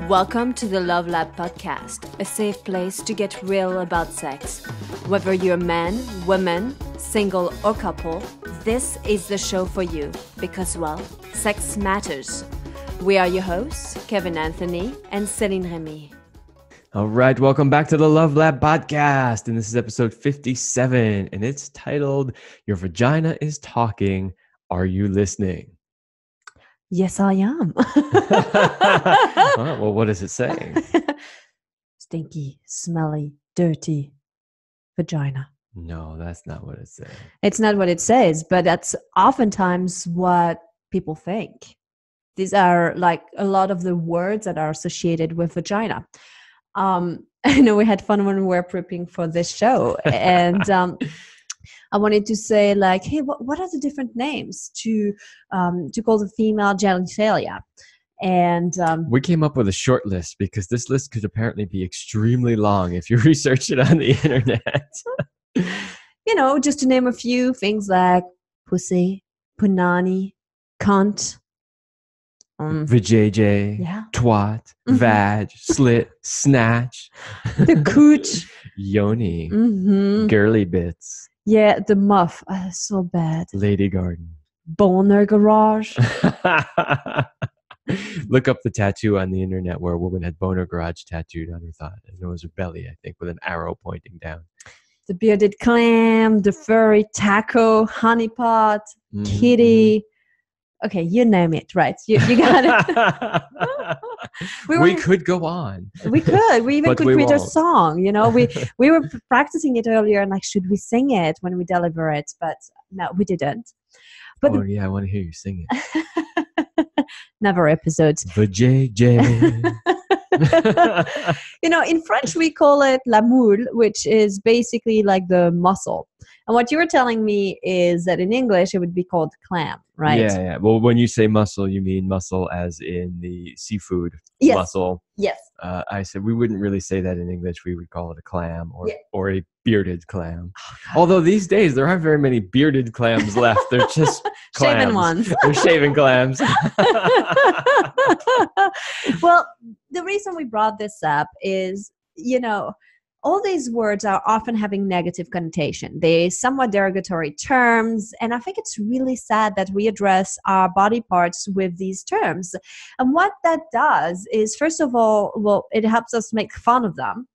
Welcome to the Love Lab podcast, a safe place to get real about sex. Whether you're man, woman, single or couple, this is the show for you because, well, sex matters. We are your hosts, Kevin Anthony and Céline Remy. All right, welcome back to the Love Lab podcast. And this is episode 57, and it's titled, Your Vagina is Talking. Are you listening? Yes, I am. Well, what is it saying? Stinky, smelly, dirty vagina. No, that's not what it's saying. It's not what it says, but that's oftentimes what people think. These are like a lot of the words that are associated with vagina. I know we had fun when we were prepping for this show, and I wanted to say, like, hey, what are the different names to call the female genitalia? And we came up with a short list because this list could apparently be extremely long if you research it on the internet. You know, just to name a few things like pussy, punani, cunt. Vajayjay, Yeah. twat, vag, slit, snatch. The cooch. Yoni, Mm-hmm. girly bits. Yeah, the muff. So bad. Lady garden. Boner garage. Look up the tattoo on the internet where a woman had boner garage tattooed on her thigh. And it was her belly, I think, with an arrow pointing down. The bearded clam, the furry taco, honeypot, kitty. Okay, you name it, right? You got it. We could go on. We could. We even could create a song. You know, we were practicing it earlier, and like, should we sing it when we deliver it? But no, we didn't. But yeah, I want to hear you sing it. Never episodes. Vajayjay. You know, in French we call it la moule, which is basically like the muscle. And what you were telling me is that in English it would be called clam, right? Yeah. Well, when you say muscle, you mean muscle as in the seafood muscle. Yes. I said we wouldn't really say that in English. We would call it a clam or a bearded clam. Oh, although these days there aren't very many bearded clams left. They're just clams. Shaven ones. They're shaven clams. Well, the reason we brought this up is, you know, all these words are often having negative connotation. They're somewhat derogatory terms, and I think it's really sad that we address our body parts with these terms. And what that does is, first of all, well, it helps us make fun of them,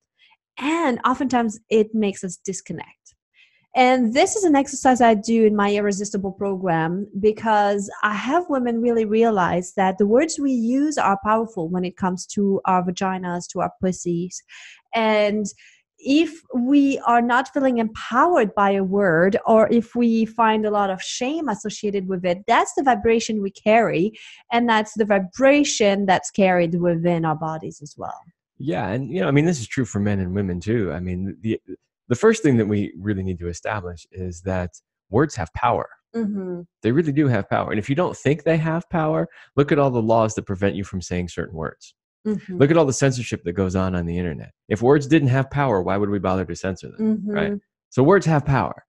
and oftentimes it makes us disconnect. And this is an exercise I do in my Irresistible program because I have women really realize that the words we use are powerful when it comes to our vaginas, to our pussies. And if we are not feeling empowered by a word, or if we find a lot of shame associated with it, that's the vibration we carry. And that's the vibration that's carried within our bodies as well. Yeah. And, you know, I mean, this is true for men and women too. I mean, the first thing that we really need to establish is that words have power. Mm-hmm. They really do have power. And if you don't think they have power, look at all the laws that prevent you from saying certain words. Mm-hmm. Look at all the censorship that goes on the internet. If words didn't have power, why would we bother to censor them? Mm-hmm. Right? So words have power.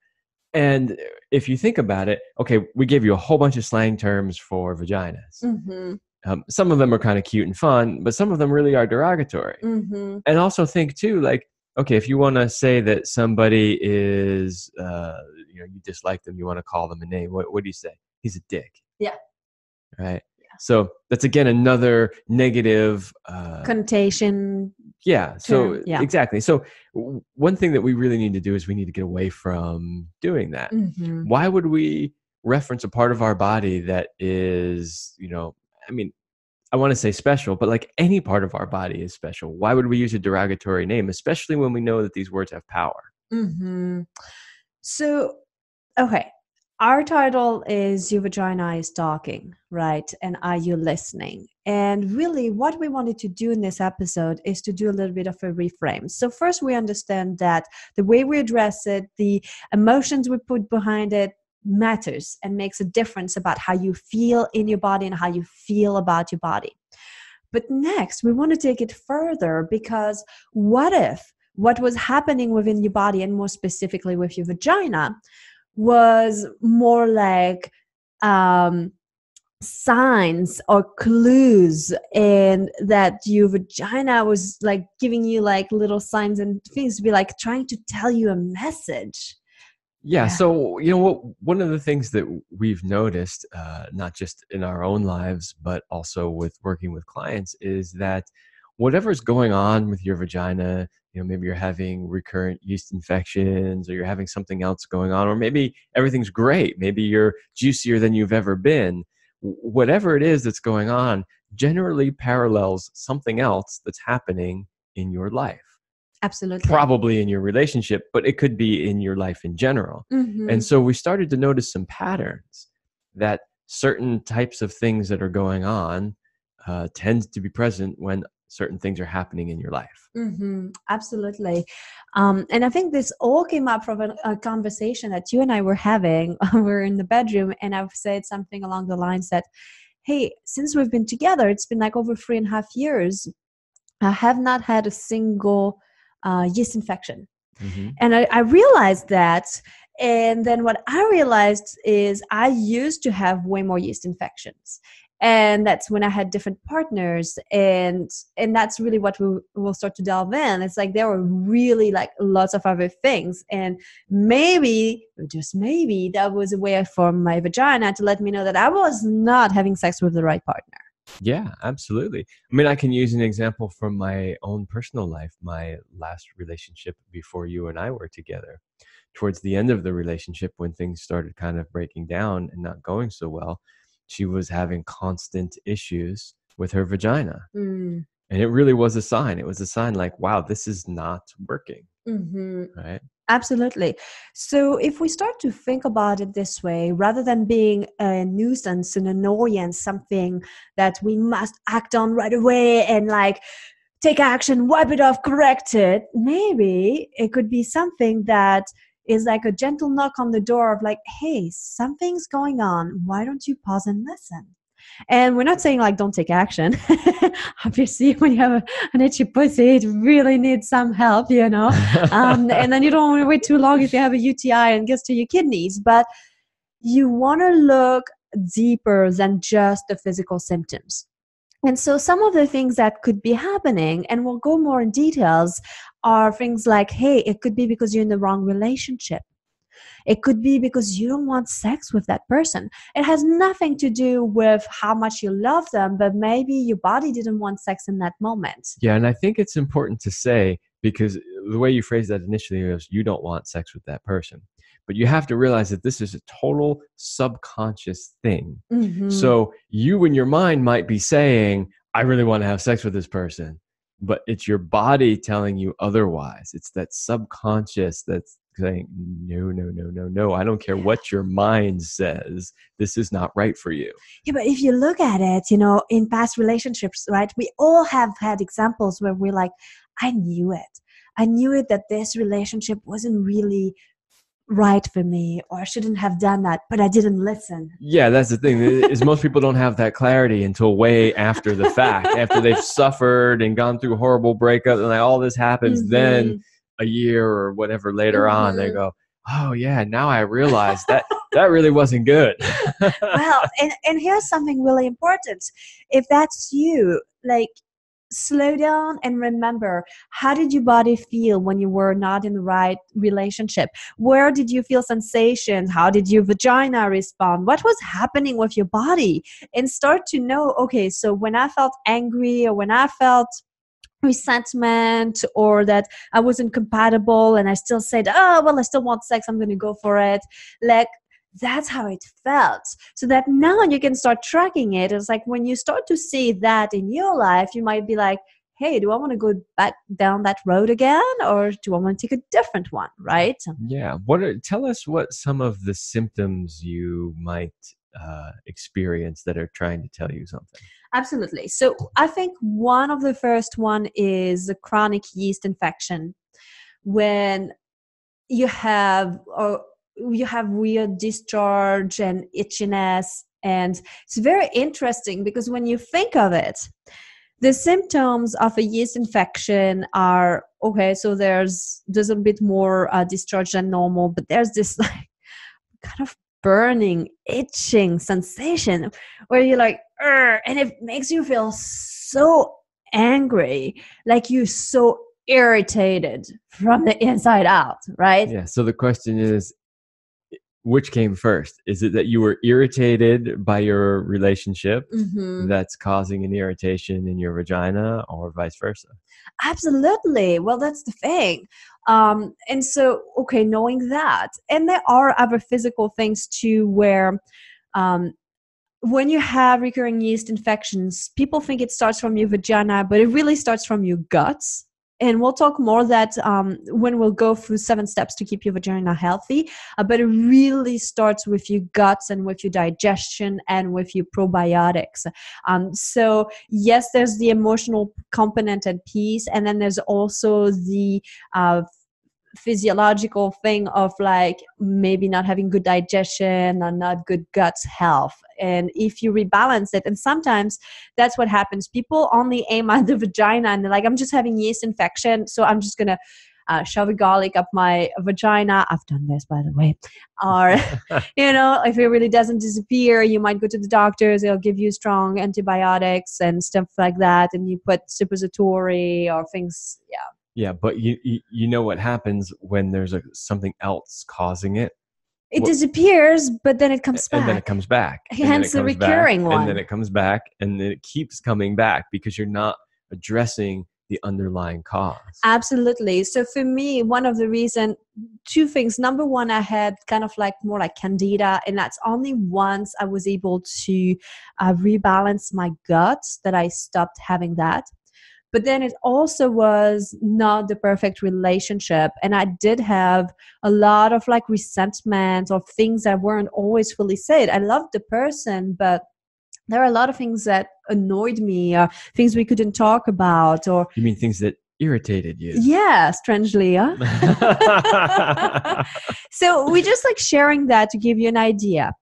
And if you think about it, okay, we gave you a whole bunch of slang terms for vaginas. Mm-hmm. Some of them are kind of cute and fun, but some of them really are derogatory. Mm-hmm. And also think too, like, okay, if you want to say that somebody is, you dislike them, you want to call them a name, what do you say? He's a dick. Yeah. Right? Yeah. So that's, again, another negative connotation. Yeah. So yeah. Exactly. So one thing that we really need to do is we need to get away from doing that. Mm-hmm. Why would we reference a part of our body that is, I mean, I want to say special, but like any part of our body is special. Why would we use a derogatory name, especially when we know that these words have power? Mm-hmm. So, okay. Our title is Your Vagina is Talking, right? And are you listening? And really what we wanted to do in this episode is to do a little bit of a reframe. So first we understand that the way we address it, the emotions we put behind it, matters and makes a difference about how you feel in your body and how you feel about your body. But next, we want to take it further because what if what was happening within your body, and more specifically with your vagina, was more like signs or clues, and that your vagina was like giving you like little signs and things to be like trying to tell you a message. Yeah. Yeah, So, one of the things that we've noticed, not just in our own lives, but also with working with clients, is that whatever's going on with your vagina, maybe you're having recurrent yeast infections, or you're having something else going on, or maybe everything's great. Maybe you're juicier than you've ever been. Whatever it is that's going on generally parallels something else that's happening in your life, absolutely. probably in your relationship, but it could be in your life in general. Mm-hmm. And so we started to notice some patterns that certain types of things that are going on tend to be present when certain things are happening in your life. Mm-hmm. Absolutely. And I think this all came up from a conversation that you and I were having. We're in the bedroom, and I've said something along the lines that, hey, since we've been together, it's been like over 3.5 years. I have not had a single yeast infection. Mm-hmm. And I realized that. And then what I realized is I used to have way more yeast infections. And that's when I had different partners. And that's really what we will start to delve in. It's like there were really like lots of other things. And maybe, just maybe, that was a way for my vagina to let me know that I was not having sex with the right partner. Yeah, absolutely. I mean, I can use an example from my own personal life. My last relationship before you and I were together, towards the end of the relationship, when things started kind of breaking down and not going so well, she was having constant issues with her vagina. Mm. And it really was a sign. It was a sign like, wow, this is not working. Mm-hmm. Right. Absolutely. So if we start to think about it this way, rather than being a nuisance, an annoyance, something that we must act on right away and like take action, wipe it off, correct it, maybe it could be something that is like a gentle knock on the door of like, hey, something's going on. Why don't you pause and listen? And we're not saying like don't take action. Obviously, when you have an itchy pussy, it really needs some help, and then you don't want to wait too long if you have a UTI and gets to your kidneys. But you want to look deeper than just the physical symptoms. And so some of the things that could be happening, and we'll go more in details, are things like, hey, it could be because you're in the wrong relationship. It could be because you don't want sex with that person. It has nothing to do with how much you love them, but maybe your body didn't want sex in that moment. Yeah. And I think it's important to say, because the way you phrased that initially was you don't want sex with that person. But you have to realize that this is a total subconscious thing. Mm-hmm. So you in your mind might be saying, I really want to have sex with this person, but it's your body telling you otherwise. It's that subconscious that's saying, no, no, no, no, no. I don't care what your mind says. This is not right for you. Yeah, but if you look at it, in past relationships, right, we all have had examples where we're like, I knew it. I knew it that this relationship wasn't really right for me, or I shouldn't have done that, but I didn't listen. Yeah, that's the thing, is most people don't have that clarity until way after the fact, after they've suffered and gone through horrible breakup and like all this happens. Mm-hmm. Then a year or whatever later on, they go, oh yeah, now I realize that really wasn't good. Well, and here's something really important. If that's you, like, slow down and remember, how did your body feel when you were not in the right relationship? Where did you feel sensations? How did your vagina respond? What was happening with your body? And start to know, okay, so when I felt angry, or when I felt resentment, or that I wasn't compatible and I still said, oh, well, I still want sex, I'm going to go for it. Like, that's how it felt. So that now you can start tracking it. It's like when you start to see that in your life, you might be like, hey, do I want to go back down that road again, or do I want to take a different one, right? Yeah. Tell us what some of the symptoms you might experience that are trying to tell you something. Absolutely. So I think one of the first one is a chronic yeast infection, when you have weird discharge and itchiness. And it's very interesting because when you think of it, the symptoms of a yeast infection are, okay, so there's a bit more discharge than normal, but there's this like kind of burning, itching sensation where you're like, "Urgh," and it makes you feel so angry, like you're so irritated from the inside out, right? Yeah. So the question is, which came first? Is it that you were irritated by your relationship that's causing an irritation in your vagina, or vice versa? Absolutely. Well, that's the thing. And so, okay, knowing that, and there are other physical things too, where um, when you have recurring yeast infections, people think it starts from your vagina, but it really starts from your guts. And we'll talk more that when we'll go through 7 steps to keep your vagina healthy. But it really starts with your guts and with your digestion and with your probiotics. So yes, there's the emotional component and piece, and then there's also the physiological thing of like maybe not having good digestion or not good gut health. And if you rebalance it, and sometimes that's what happens, people only aim at the vagina and they're like, I'm just having yeast infection, so I'm just gonna shove a garlic up my vagina. I've done this, by the way. Or if it really doesn't disappear, you might go to the doctors, they'll give you strong antibiotics and stuff like that, and you put suppository or things. Yeah, but you know what happens when there's something else causing it? It disappears, but then it comes back. And then it comes back. Hence the recurring one. And then it comes back, and then it keeps coming back because you're not addressing the underlying cause. Absolutely. So for me, one of the reasons, 2 things. Number one, I had kind of like more like candida, and that's only once I was able to rebalance my gut that I stopped having that. But then it also was not the perfect relationship. And I did have a lot of like resentment or things that weren't always fully said. I loved the person, but there are a lot of things that annoyed me, or things we couldn't talk about. Or you mean things that irritated you? Yeah, strangely. Huh? So we just like sharing that to give you an idea.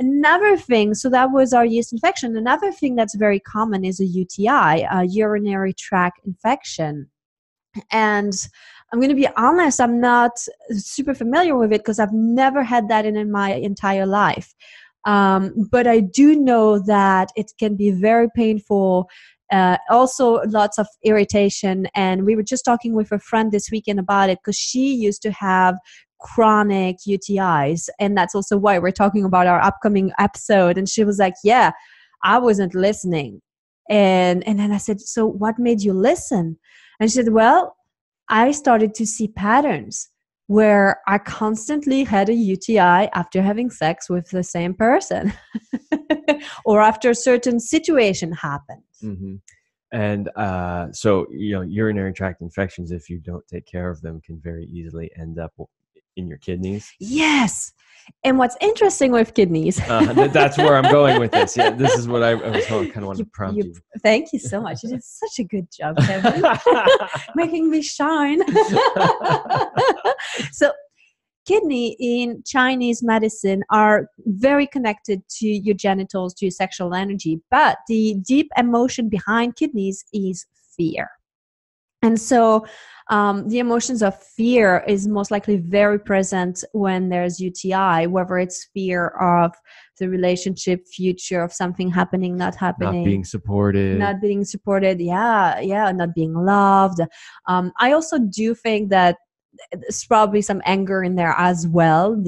Another thing, so that was our yeast infection. Another thing that's very common is a UTI, a urinary tract infection. And I'm going to be honest, I'm not super familiar with it because I've never had that in my entire life. But I do know that it can be very painful. Also, lots of irritation. And we were just talking with a friend this weekend about it because she used to have chronic UTIs, and that's also why we're talking about our upcoming episode. And she was like, yeah, I wasn't listening. And then I said, so what made you listen? And she said, well, I started to see patterns where I constantly had a UTI after having sex with the same person or after a certain situation happened. Mm-hmm. And so urinary tract infections, if you don't take care of them, can very easily end up in your kidneys. Yes. And what's interesting with kidneys. That's where I'm going with this. Yeah, this is what I was kind of wanting to prompt you. Thank you so much. You did such a good job, Kevin. Making me shine. So kidney in Chinese medicine are very connected to your genitals, to your sexual energy. But the deep emotion behind kidneys is fear. And so the emotions of fear is most likely very present when there's UTI, whether it's fear of the relationship future, of something happening, not happening. Not being supported. Not being supported, yeah, not being loved. I also do think that there's probably some anger in there as well,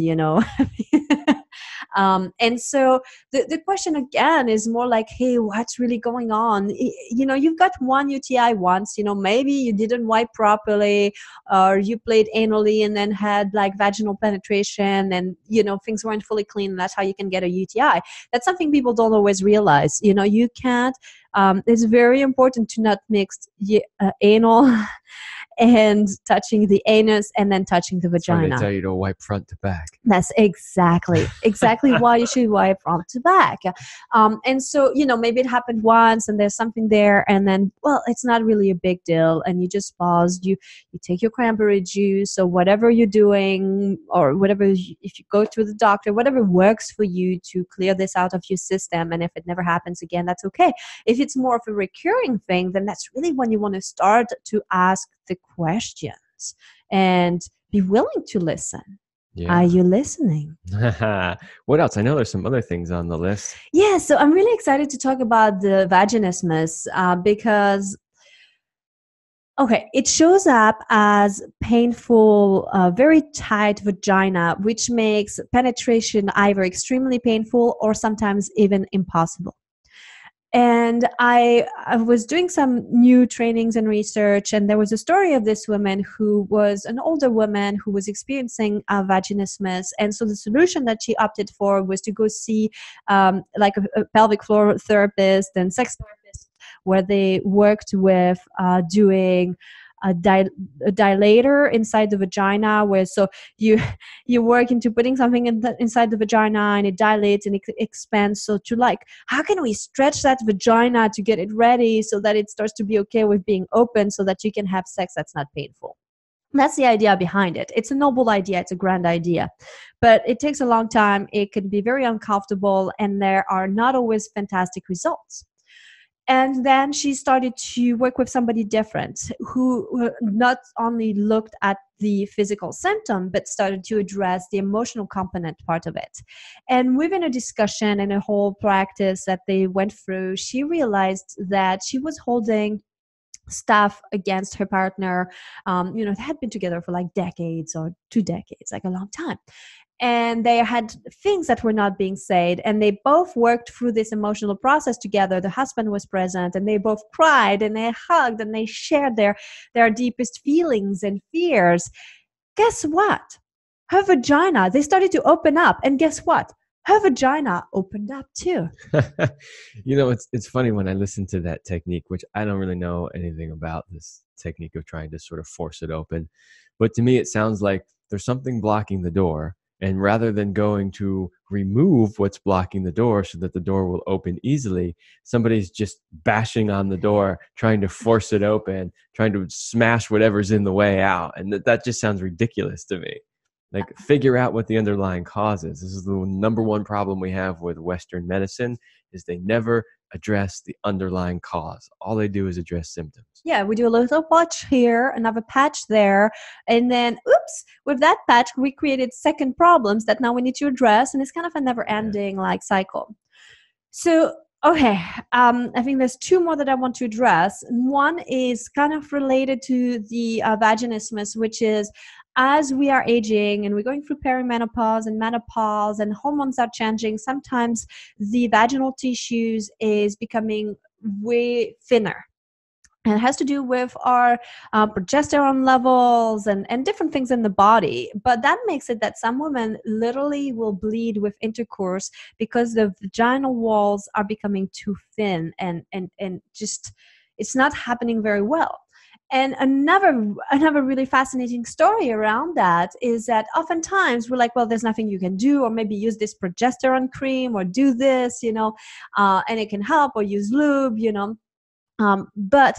And so the question again is more like, hey, what's really going on? You've got one UTI once, maybe you didn't wipe properly, or you played anally and then had like vaginal penetration and, things weren't fully clean. And that's how you can get a UTI. That's something people don't always realize. You can't, it's very important to not mix anal and touching the anus and then touching the vagina. That's why they tell you to wipe front to back. That's exactly why you should wipe front to back. And so, maybe it happened once and there's something there, and then, well, it's not really a big deal, and you just pause. You take your cranberry juice or whatever you're doing, or whatever, if you go to the doctor, whatever works for you to clear this out of your system. And if it never happens again, that's okay. If it's more of a recurring thing, then that's really when you want to start to ask the questions and be willing to listen. Are Yeah. you listening? What else? I know there's some other things on the list. Yeah, so I'm really excited to talk about the vaginismus because, okay, it shows up as painful, very tight vagina, which makes penetration either extremely painful or sometimes even impossible. And I was doing some new trainings and research, and there was a story of this woman who was an older woman who was experiencing vaginismus. And so the solution that she opted for was to go see like a pelvic floor therapist and sex therapist, where they worked with doing a dilator inside the vagina, where so you you work into putting something inside the vagina and it dilates and it expands. So to like, how can we stretch that vagina to get it ready so that it starts to be okay with being open so that you can have sex that's not painful? That's the idea behind it. It's a noble idea. It's a grand idea, but it takes a long time. It can be very uncomfortable, and there are not always fantastic results. And then she started to work with somebody different who not only looked at the physical symptom, but started to address the emotional component part of it. And within a discussion and a whole practice that they went through, she realized that she was holding stuff against her partner. They had been together for like decades or 2 decades, like a long time. And they had things that were not being said, and they both worked through this emotional process together. The husband was present, and they both cried and they hugged and they shared their deepest feelings and fears. Guess what? Her vagina, they started to open up, and guess what? Her vagina opened up too. It's funny when I listen to that technique, which I don't really know anything about this technique of trying to sort of force it open. But to me, it sounds like there's something blocking the door. And rather than going to remove what's blocking the door so that the door will open easily, somebody's just bashing on the door, trying to force it open, trying to smash whatever's in the way out. And that just sounds ridiculous to me. Like, figure out what the underlying cause is. This is the number one problem we have with Western medicine, is they never address the underlying cause. All they do is address symptoms. Yeah, we do a little patch here, another patch there, and then oops, with that patch we created second problems that now we need to address, and it's kind of a never-ending like cycle. So okay, I think there's two more that I want to address. One is kind of related to the vaginismus, which is as we are aging and we're going through perimenopause and menopause and hormones are changing, sometimes the vaginal tissues is becoming way thinner. And it has to do with our progesterone levels and different things in the body. But that makes it that some women literally will bleed with intercourse because the vaginal walls are becoming too thin and just it's not happening very well. And another really fascinating story around that is that oftentimes we're like, well, there's nothing you can do, or maybe use this progesterone cream or do this, and it can help, or use lube, but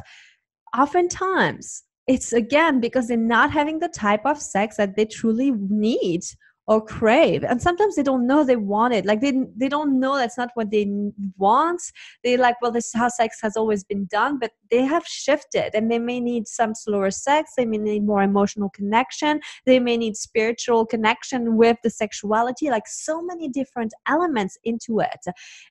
oftentimes it's again because they're not having the type of sex that they truly need or crave, and sometimes they don't know they want it. Like they don't know that's not what they want. They like, well, this is how sex has always been done, but they have shifted, and they may need some slower sex. They may need more emotional connection. They may need spiritual connection with the sexuality, like so many different elements into it.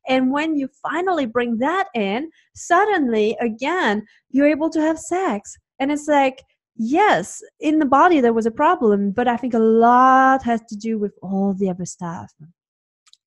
And when you finally bring that in, suddenly again you're able to have sex, and it's like, yes, in the body there was a problem, but I think a lot has to do with all the other stuff.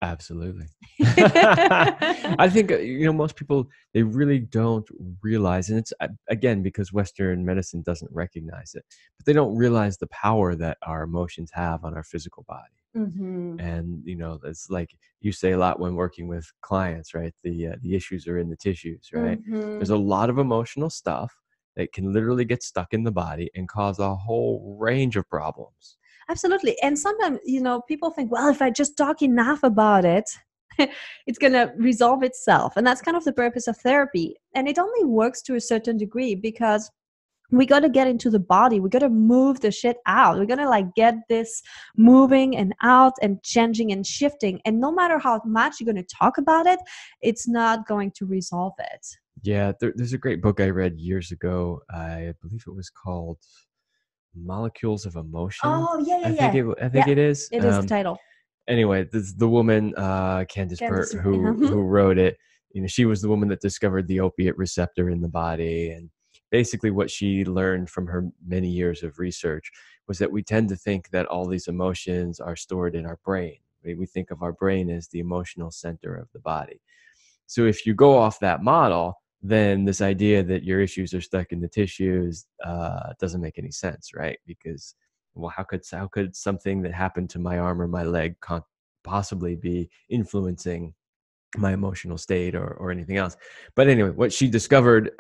Absolutely. I think, most people, they really don't realize, and it's, again, because Western medicine doesn't recognize it, but they don't realize the power that our emotions have on our physical body. Mm-hmm. And, it's like you say a lot when working with clients, right? The issues are in the tissues, right? Mm-hmm. There's a lot of emotional stuff that can literally get stuck in the body and cause a whole range of problems. Absolutely. And sometimes, people think, well, if I just talk enough about it, it's going to resolve itself. And that's kind of the purpose of therapy. And it only works to a certain degree because we got to get into the body. We got to move the shit out. We're going to like get this moving and out and changing and shifting. And no matter how much you're going to talk about it, it's not going to resolve it. Yeah, there's a great book I read years ago. I believe it was called Molecules of Emotion. Oh, yeah, yeah, I think yeah. I think Yeah, it is. it is the title. Anyway, this, the woman Candace Candace Pert Ray. who wrote it. You know, she was the woman that discovered the opiate receptor in the body, and basically what she learned from her many years of research was that we tend to think that all these emotions are stored in our brain. We think of our brain as the emotional center of the body. So if you go off that model, then this idea that your issues are stuck in the tissues doesn't make any sense, right? Because, well, how could something that happened to my arm or my leg possibly be influencing my emotional state or anything else? But anyway, what she discovered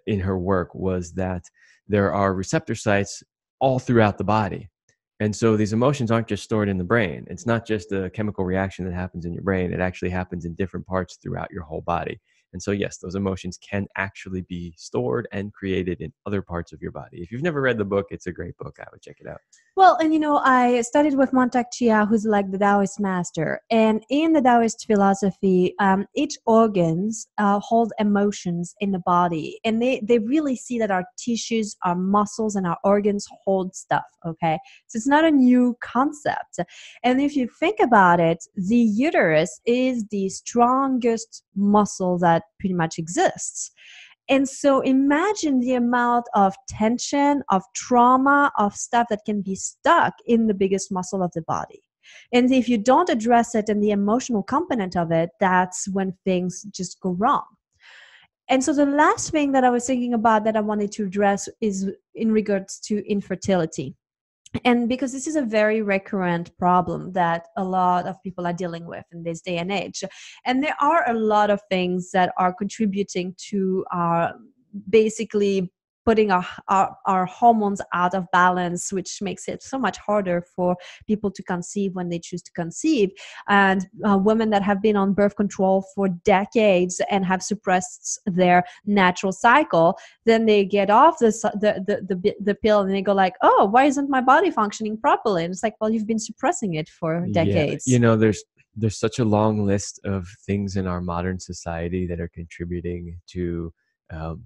in her work was that there are receptor sites all throughout the body. And so these emotions aren't just stored in the brain. It's not just a chemical reaction that happens in your brain. It actually happens in different parts throughout your whole body. And so, yes, those emotions can actually be stored and created in other parts of your body. If you've never read the book, it's a great book. I would check it out. Well, and I studied with Montauk Chia, who's like the Taoist master. And in the Taoist philosophy, each organs hold emotions in the body. And they really see that our tissues, our muscles, and our organs hold stuff, okay? So it's not a new concept. And if you think about it, the uterus is the strongest muscle that pretty much exists. And so imagine the amount of tension, of trauma, of stuff that can be stuck in the biggest muscle of the body. And if you don't address it and the emotional component of it, that's when things just go wrong. And so the last thing that I was thinking about that I wanted to address is in regards to infertility. And because this is a very recurrent problem that a lot of people are dealing with in this day and age. And there are a lot of things that are contributing to basically putting our hormones out of balance, which makes it so much harder for people to conceive when they choose to conceive. And women that have been on birth control for decades and have suppressed their natural cycle, then they get off the pill and they go like, oh, why isn't my body functioning properly? And it's like, well, you've been suppressing it for decades. Yeah, you know, there's such a long list of things in our modern society that are contributing to um,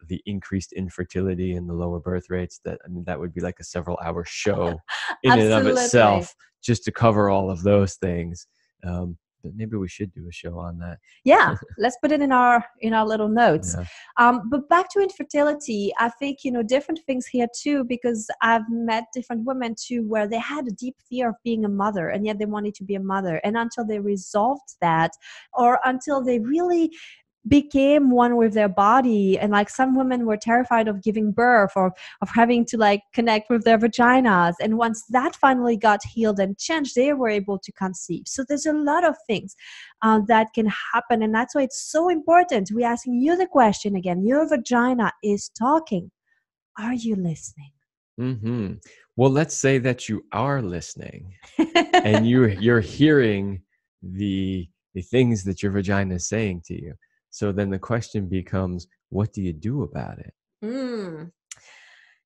the increased infertility and the lower birth rates. That, I mean, that would be like a several-hour show in and of Absolutely. itself just to cover all of those things. But maybe we should do a show on that. Yeah, let's put it in our little notes. Yeah. But back to infertility, I think different things here too, because I've met different women too where they had a deep fear of being a mother, and yet they wanted to be a mother, and until they resolved that, or until they really became one with their body. And like some women were terrified of giving birth or of having to like connect with their vaginas, and once that finally got healed and changed, they were able to conceive. So there's a lot of things that can happen, and that's why it's so important. We're asking you the question again. Your vagina is talking. Are you listening? Mm-hmm. Well, let's say that you are listening and you're hearing the things that your vagina is saying to you. So then the question becomes, what do you do about it? Mm.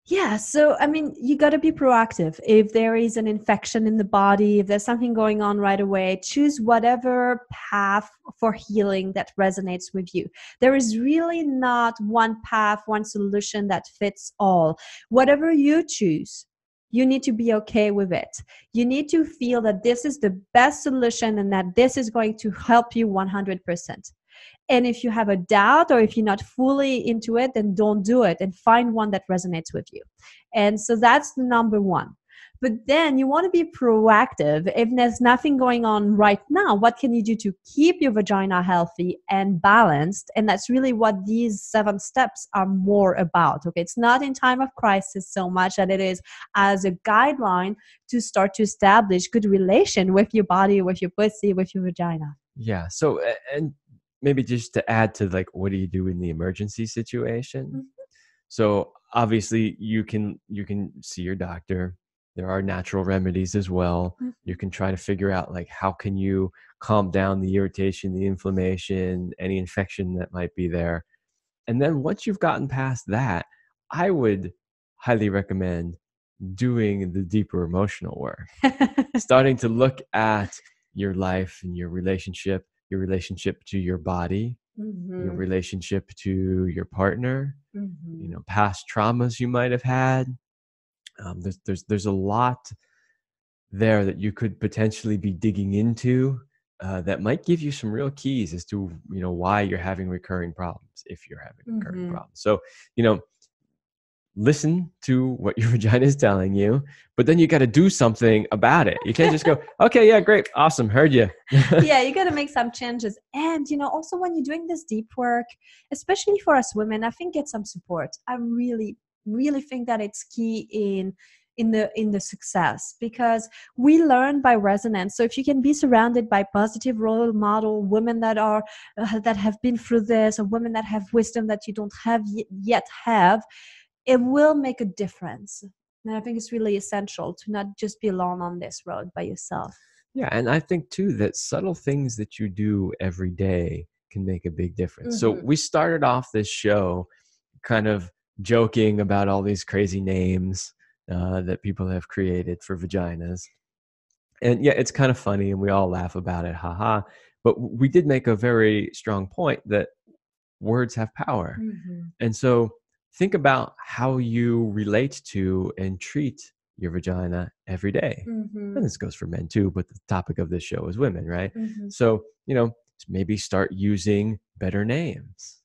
Yeah, so I mean, you got to be proactive. If there is an infection in the body, if there's something going on right away, choose whatever path for healing that resonates with you. There is really not one path, one solution that fits all. Whatever you choose, you need to be okay with it. You need to feel that this is the best solution and that this is going to help you 100%. And if you have a doubt or if you're not fully into it, then don't do it and find one that resonates with you. And so that's the number one. But then you want to be proactive. If there's nothing going on right now, what can you do to keep your vagina healthy and balanced? And that's really what these 7 steps are more about. Okay, it's not in time of crisis so much that it is as a guideline to start to establish good relation with your body, with your pussy, with your vagina. Yeah. So, and maybe just to add to like, what do you do in the emergency situation? Mm-hmm. So obviously you can see your doctor. There are natural remedies as well. Mm-hmm. You can try to figure out like, how can you calm down the irritation, the inflammation, any infection that might be there. And then once you've gotten past that, I would highly recommend doing the deeper emotional work, starting to look at your life and your relationship to your body, Mm-hmm. your relationship to your partner, Mm-hmm. past traumas you might have had, There's a lot there that you could potentially be digging into that might give you some real keys as to, why you're having recurring problems, if you're having recurring problems. So, listen to what your vagina is telling you, but then you got to do something about it. You can't just go, okay, yeah, great, awesome, heard you. Yeah, you got to make some changes. And, also when you're doing this deep work, especially for us women, I think get some support. I really, really think that it's key in the success, because we learn by resonance. So if you can be surrounded by positive role model women that are that have been through this, or women that have wisdom that you don't have yet have, it will make a difference. And I think it's really essential to not just be alone on this road by yourself. Yeah, and I think too that subtle things that you do every day can make a big difference. So we started off this show kind of joking about all these crazy names that people have created for vaginas. And yeah, it's kind of funny and we all laugh about it, haha. But we did make a very strong point that words have power. And so think about how you relate to and treat your vagina every day. And this goes for men too, but the topic of this show is women, right? So, maybe start using better names.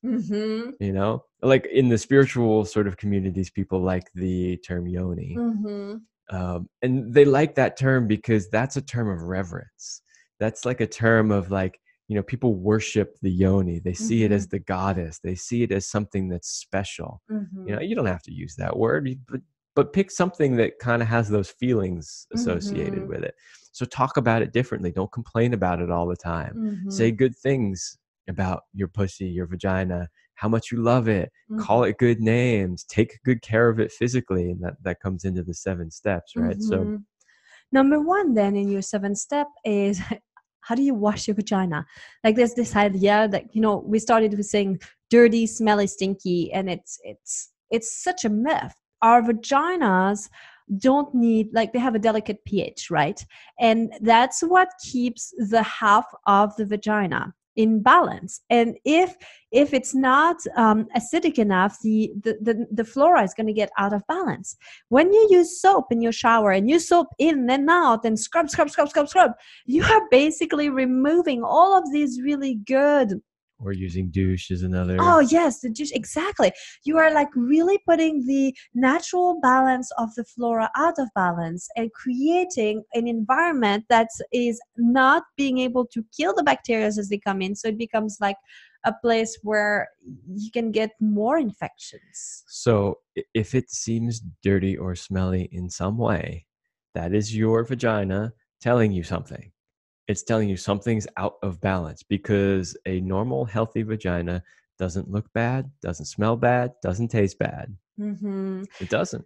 Like in the spiritual sort of communities, people like the term yoni. And they like that term because that's a term of reverence. That's like a term of like, people worship the yoni. They see it as the goddess. They see it as something that's special. You don't have to use that word, but pick something that kind of has those feelings associated with it. So talk about it differently. Don't complain about it all the time. Say good things about your pussy, your vagina, how much you love it. Call it good names. Take good care of it physically. And that comes into the 7 steps, right? So number 1 then in your 7th step is, how do you wash your vagina? Like there's this idea that, we started with saying dirty, smelly, stinky, and it's such a myth. Our vaginas don't need, like, they have a delicate pH, right? And that's what keeps the half of the vagina in balance. And if it's not acidic enough, the flora is going to get out of balance. When you use soap in your shower and you soap in and out and scrub, you are basically removing all of these really good. Or using douche is another. Oh, yes, the douche, exactly. You are like really putting the natural balance of the flora out of balance and creating an environment that is not being able to kill the bacteria as they come in. So it becomes like a place where you can get more infections. So if it seems dirty or smelly in some way, that is your vagina telling you something. It's telling you something's out of balance, because a normal, healthy vagina doesn't look bad, doesn't smell bad, doesn't taste bad. It doesn't.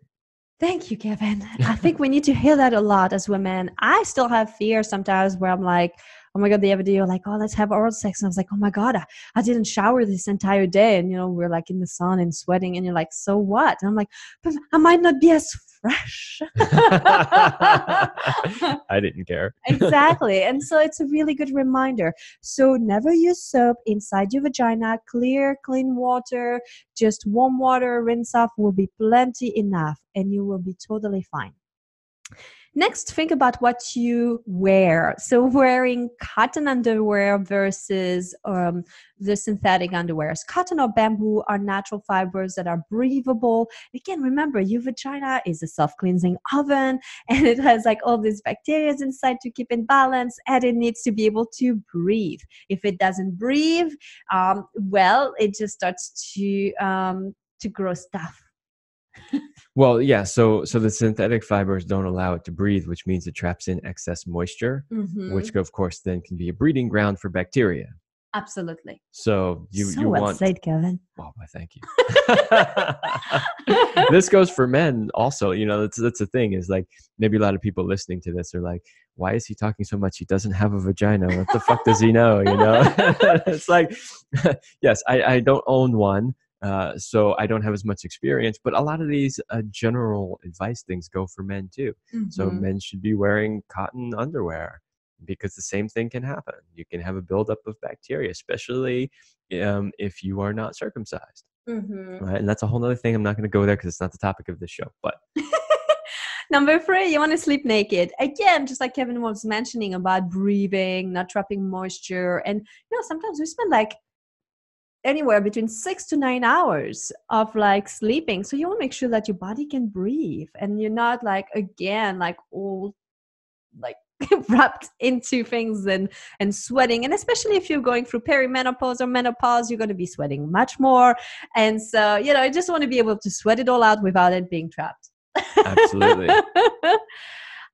Thank you, Kevin. I think we need to hear that a lot as women. I still have fear sometimes where I'm like, oh my God, the other day you're like, oh, let's have oral sex. And I was like, oh my God, I didn't shower this entire day. And, we're like in the sun and sweating. And you're like, so what? And I'm like, but I might not be as fresh. I didn't care. Exactly. And so it's a really good reminder. So never use soap inside your vagina. Clear, clean water, just warm water, rinse off will be plenty enough, and you will be totally fine. Next, think about what you wear. So wearing cotton underwear versus the synthetic underwears. Cotton or bamboo are natural fibers that are breathable. Again, remember, your vagina is a self-cleansing oven, and it has like all these bacteria inside to keep in balance, and it needs to be able to breathe. If it doesn't breathe, well, it just starts to grow stuff. Well, yeah. So the synthetic fibers don't allow it to breathe, which means it traps in excess moisture, which of course then can be a breeding ground for bacteria. Absolutely. So you well want. Said, Kevin. Oh, thank you. This goes for men also. That's the thing, is like, maybe a lot of people listening to this are like, why is he talking so much? He doesn't have a vagina. What the fuck does he know? It's like, yes, I don't own one. So I don't have as much experience, but a lot of these general advice things go for men too. So men should be wearing cotton underwear, because the same thing can happen. You can have a buildup of bacteria, especially if you are not circumcised. Right? And that's a whole other thing. I'm not going to go there because it's not the topic of this show, but Number 3, you want to sleep naked. Again, just like Kevin was mentioning about breathing, not trapping moisture. And, sometimes we spend like anywhere between 6 to 9 hours of like sleeping. So you want to make sure that your body can breathe and you're not like, again, like all like wrapped into things and sweating. And especially if you're going through perimenopause or menopause, you're going to be sweating much more. And so, I just want to be able to sweat it all out without it being trapped. Absolutely.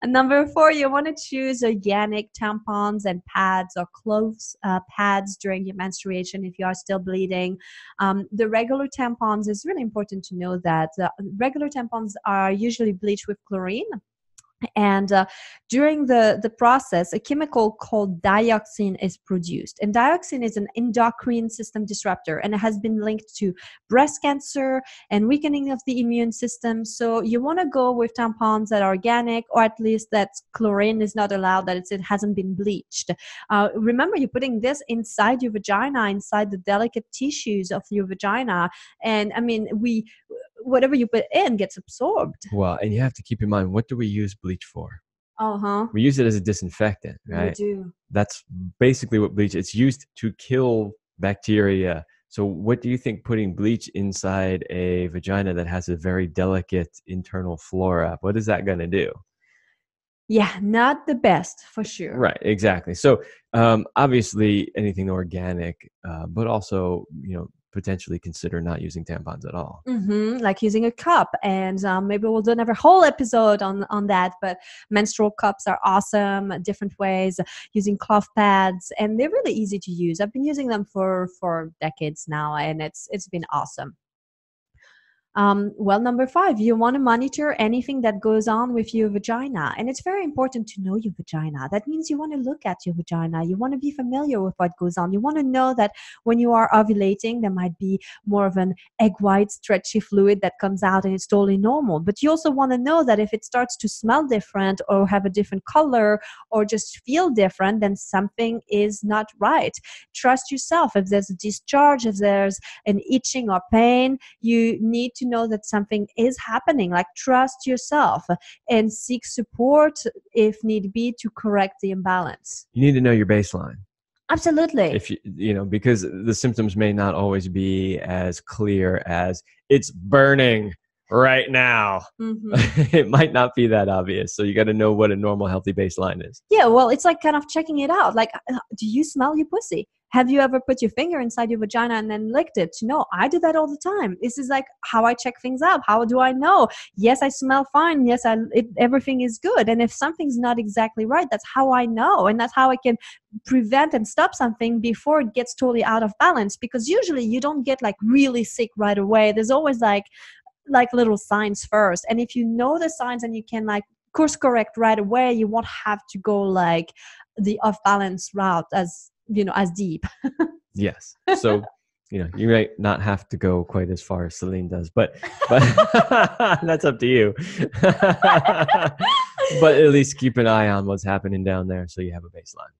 And number 4, you want to choose organic tampons and pads or clothes pads during your menstruation if you are still bleeding. The regular tampons, is really important to know that regular tampons are usually bleached with chlorine. And during the process, a chemical called dioxin is produced. And dioxin is an endocrine system disruptor, and it has been linked to breast cancer and weakening of the immune system. So you want to go with tampons that are organic, or at least that chlorine is not allowed, that it hasn't been bleached. Remember, you're putting this inside your vagina, inside the delicate tissues of your vagina. And I mean, whatever you put in gets absorbed. Well, and you have to keep in mind, what do we use bleach for? We use it as a disinfectant, right? We do. That's basically what bleach is. It's used to kill bacteria. So what do you think putting bleach inside a vagina that has a very delicate internal flora, what is that going to do? Yeah, not the best for sure. Right, exactly. So obviously anything organic, but also, potentially consider not using tampons at all. Like using a cup. And maybe we'll do another whole episode on that. But menstrual cups are awesome, different ways, using cloth pads. And they're really easy to use. I've been using them for decades now, and it's been awesome. Well, number 5, you want to monitor anything that goes on with your vagina. And it's very important to know your vagina. That means you want to look at your vagina. You want to be familiar with what goes on. You want to know that when you are ovulating, there might be more of an egg white, stretchy fluid that comes out, and it's totally normal. But you also want to know that if it starts to smell different or have a different color or just feel different, then something is not right. Trust yourself. If there's a discharge, if there's an itching or pain, you need to know that something is happening. Like, trust yourself and seek support if need be to correct the imbalance. You need to know your baseline. Absolutely. If because the symptoms may not always be as clear as it's burning right now. It might not be that obvious. So you got to know what a normal healthy baseline is. Yeah, well, it's like kind of checking it out. Like, do you smell your pussy? Have you ever put your finger inside your vagina and then licked it? No, I do that all the time. This is like how I check things out. How do I know? Yes, I smell fine. Yes, everything is good. And if something's not exactly right, that's how I know. And that's how I can prevent and stop something before it gets totally out of balance. Because usually you don't get like really sick right away. There's always like little signs first. And if you know the signs and you can like course correct right away, you won't have to go like the off balance route as deep. Yes. So, you might not have to go quite as far as Céline does, but that's up to you. But at least keep an eye on what's happening down there so you have a baseline.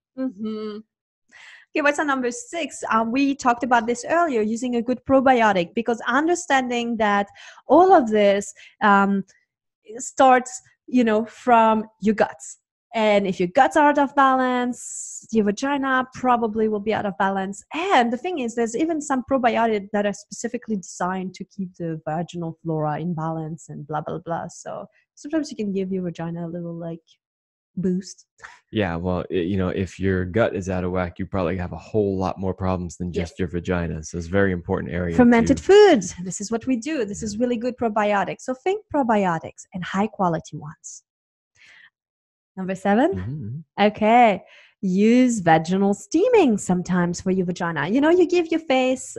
Okay, what's on number 6? We talked about this earlier, using a good probiotic, because understanding that all of this starts, from your guts. And if your guts are out of balance, your vagina probably will be out of balance. And the thing is, there's even some probiotics that are specifically designed to keep the vaginal flora in balance and blah, blah, blah. So sometimes you can give your vagina a little like boost. Yeah, well, if your gut is out of whack, you probably have a whole lot more problems than just your vagina. So it's a very important area. Fermented foods. This is what we do. This is really good probiotics. So think probiotics and high quality ones. Number 7. Okay. Use vaginal steaming sometimes for your vagina. You give your face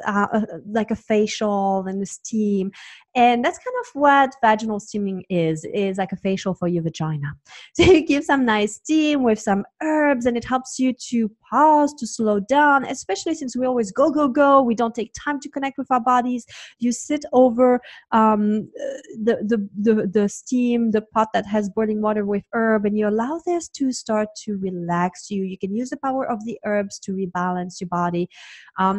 like a facial and a steam. And that's kind of what vaginal steaming is like a facial for your vagina. So you give some nice steam with some herbs, and it helps you to pause, to slow down, especially since we always go, go, go. We don't take time to connect with our bodies. You sit over the steam, the pot that has boiling water with herb, and you allow this to start to relax you. You can use the power of the herbs to rebalance your body.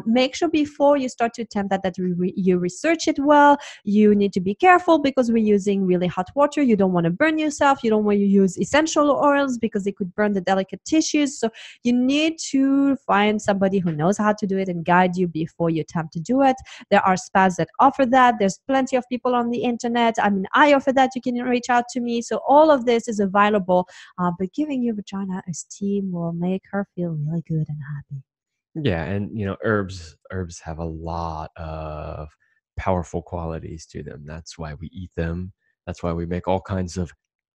Make sure before you start to attempt that you research it well. You need to be careful because we're using really hot water. You don't want to burn yourself. You don't want to use essential oils because they could burn the delicate tissues. So you need to find somebody who knows how to do it and guide you before you attempt to do it. There are spas that offer that. There's plenty of people on the internet. I mean, I offer that. You can reach out to me. So all of this is available. But giving your vagina a steam will make her feel really good and happy. Yeah, and herbs have a lot of powerful qualities to them. That's why we eat them. That's why we make all kinds of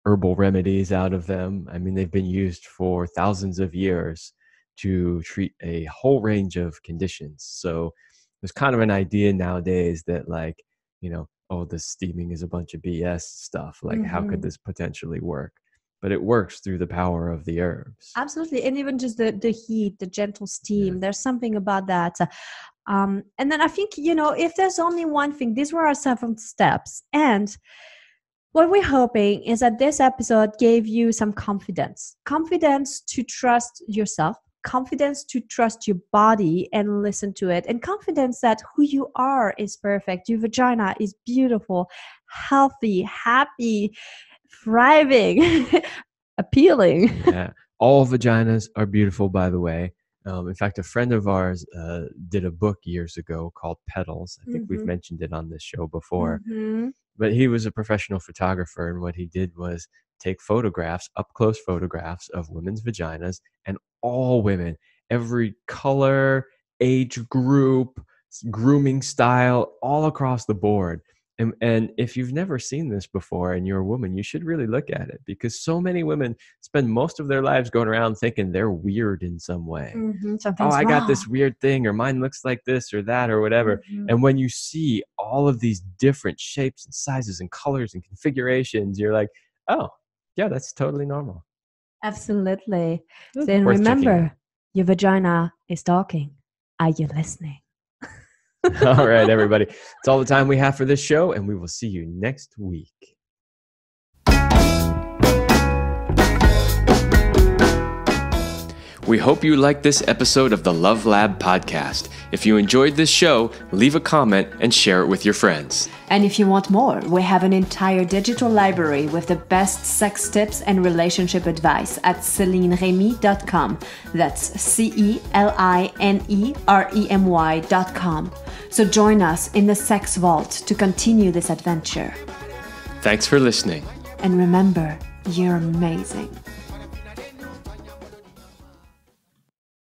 herbal remedies out of them. I mean, they've been used for thousands of years to treat a whole range of conditions. So there's kind of an idea nowadays that oh, this steaming is a bunch of BS stuff. Like, how could this potentially work? But it works through the power of the herbs. Absolutely. And even just the heat, the gentle steam, there's something about that. And then I think, if there's only one thing, these were our 7 steps. And what we're hoping is that this episode gave you some confidence to trust yourself, confidence to trust your body and listen to it, and confidence that who you are is perfect. Your vagina is beautiful, healthy, happy, thriving, appealing. Yeah, all vaginas are beautiful, by the way. In fact, a friend of ours did a book years ago called Petals. I think we've mentioned it on this show before. But he was a professional photographer, and what he did was take photographs, up-close photographs of women's vaginas, and all women, every color, age group, grooming style, all across the board. And if you've never seen this before and you're a woman, you should really look at it, because so many women spend most of their lives going around thinking they're weird in some way. Oh, I got this weird thing, or mine looks like this or that or whatever. And when you see all of these different shapes and sizes and colors and configurations, you're like, oh, yeah, that's totally normal. Absolutely. Then remember, your vagina is talking. Are you listening? All right, everybody. It's all the time we have for this show, and we will see you next week. We hope you liked this episode of the Love Lab podcast. If you enjoyed this show, leave a comment and share it with your friends. And if you want more, we have an entire digital library with the best sex tips and relationship advice at CelineRemy.com. That's CelineRemy.com. So join us in the Sex Vault to continue this adventure. Thanks for listening. And remember, you're amazing.